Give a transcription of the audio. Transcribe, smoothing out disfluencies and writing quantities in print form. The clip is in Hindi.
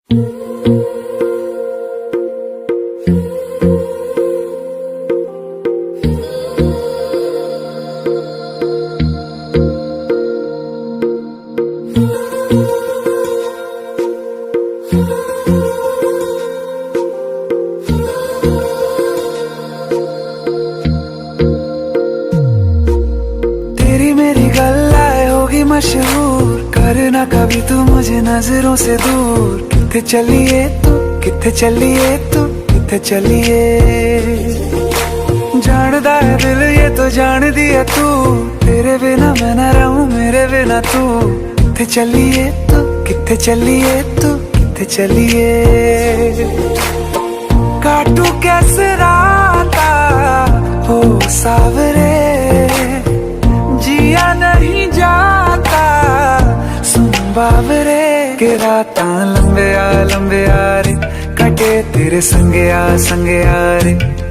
तेरी मेरी गल्लाए होगी मशहूर, करना कभी तू मुझे नजरों से दूर। किथे चलिए तू, किथे चलिए तू, किथे चलिए। जानदा है दिल ये तो जान दिया तू, तेरे बिना मैं न रहूं मेरे बिना तू। किथे चलिए तू, किथे चलिए तू, किथे चलिए। काटू कैसे राता हो सावरे, जिया नहीं जाता सुन बावरे। के राता लंबे आ रे, कटे तेरे संगे आ रे।